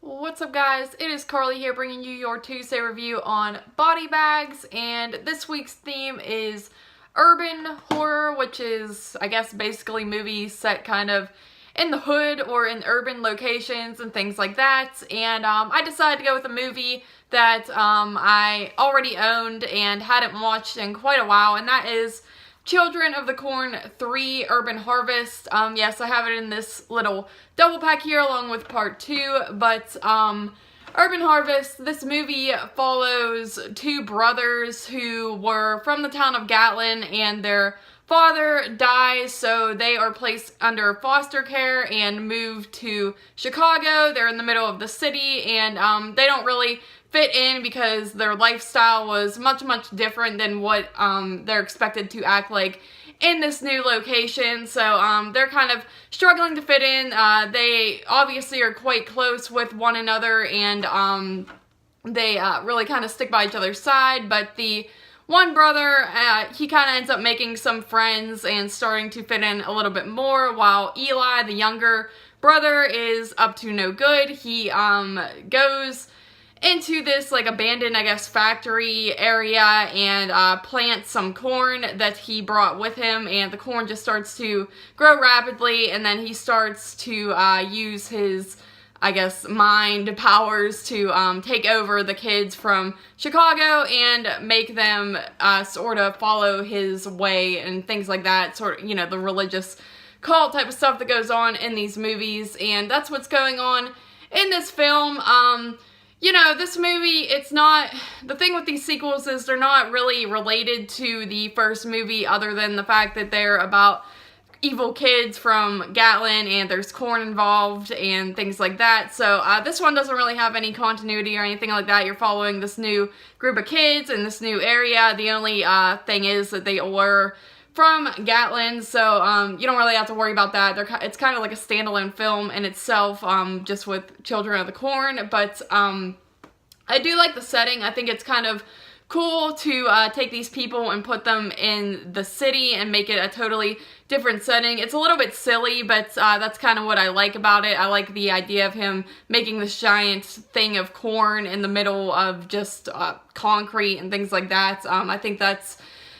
What's up, guys? It is Carly here bringing you your Tuesday review on body bags, and this week's theme is urban horror, which is, I guess, basically movies set kind of in the hood or in urban locations and things like that. And I decided to go with a movie that I already owned and hadn't watched in quite a while, and that is Children of the Corn 3 Urban Harvest. Yes, I have it in this little double pack here along with part 2, but Urban Harvest, this movie follows two brothers who were from the town of Gatlin, and their father dies, so they are placed under foster care and moved to Chicago. They're in the middle of the city, and they don't really fit in because their lifestyle was much different than what they're expected to act like in this new location. So they're kind of struggling to fit in. They obviously are quite close with one another, and they really kind of stick by each other's side, but the one brother, he kind of ends up making some friends and starting to fit in a little bit more, while Eli, the younger brother, is up to no good. He goes into this like abandoned, I guess, factory area and plants some corn that he brought with him, and the corn just starts to grow rapidly, and then he starts to use his, I guess, mind powers to take over the kids from Chicago and make them sort of follow his way and things like that, sort of, you know, the religious cult type of stuff that goes on in these movies, and that's what's going on in this film. You know, this movie, it's not, the thing with these sequels is they're not really related to the first movie other than the fact that they're about evil kids from Gatlin and there's corn involved and things like that. So this one doesn't really have any continuity or anything like that. You're following this new group of kids in this new area. The only thing is that they were from Gatlin, so you don't really have to worry about that. It's kind of like a standalone film in itself, just with Children of the Corn, but I do like the setting. I think it's kind of cool to take these people and put them in the city and make it a totally different setting. It's a little bit silly, but that's kind of what I like about it. I like the idea of him making this giant thing of corn in the middle of just concrete and things like that. I think that's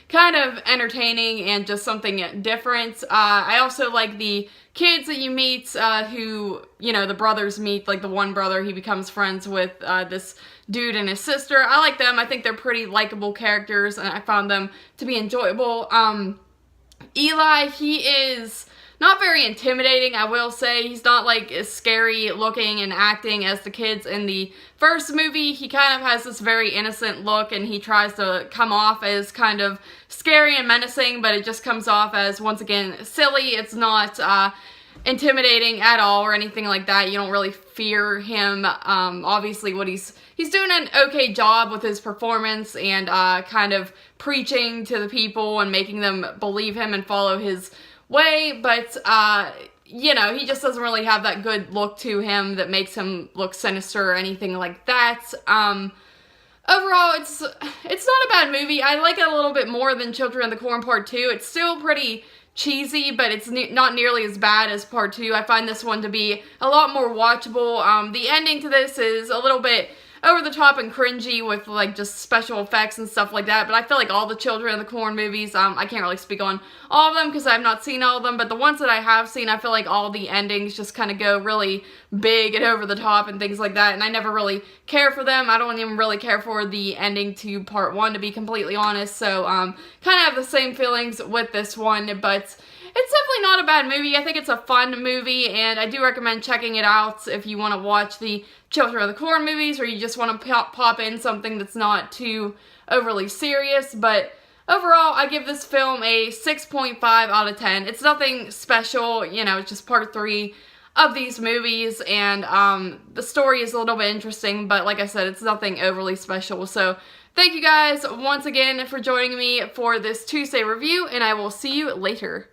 kind of entertaining and just something different. I also like the kids that you meet who, you know, the brothers meet. Like the one brother, he becomes friends with this dude and his sister. I like them. I think they're pretty likable characters, and I found them to be enjoyable. Eli, he is not very intimidating, I will say. He's not like as scary looking and acting as the kids in the first movie. He kind of has this very innocent look, and he tries to come off as kind of scary and menacing, but it just comes off as, once again, silly. It's not intimidating at all or anything like that. You don't really fear him. Obviously what he's doing an okay job with his performance and kind of preaching to the people and making them believe him and follow his way, but you know, he just doesn't really have that good look to him that makes him look sinister or anything like that. Overall, it's not a bad movie. I like it a little bit more than Children of the Corn Part 2. It's still pretty cheesy, but it's not nearly as bad as Part 2. I find this one to be a lot more watchable. The ending to this is a little bit over the top and cringy with like just special effects and stuff like that, but I feel like all the Children of the Corn movies, I can't really speak on all of them because I have not seen all of them, but the ones that I have seen, I feel like all the endings just kind of go really big and over the top and things like that, and I never really care for them. I don't even really care for the ending to Part 1, to be completely honest, so kind of have the same feelings with this one, but it's definitely not a bad movie. I think it's a fun movie, and I do recommend checking it out if you want to watch the Children of the Corn movies, or you just want to pop in something that's not too overly serious. But overall, I give this film a 6.5 out of 10. It's nothing special, you know, it's just part 3 of these movies, and the story is a little bit interesting, but like I said, it's nothing overly special. So thank you guys once again for joining me for this Tuesday review, and I will see you later.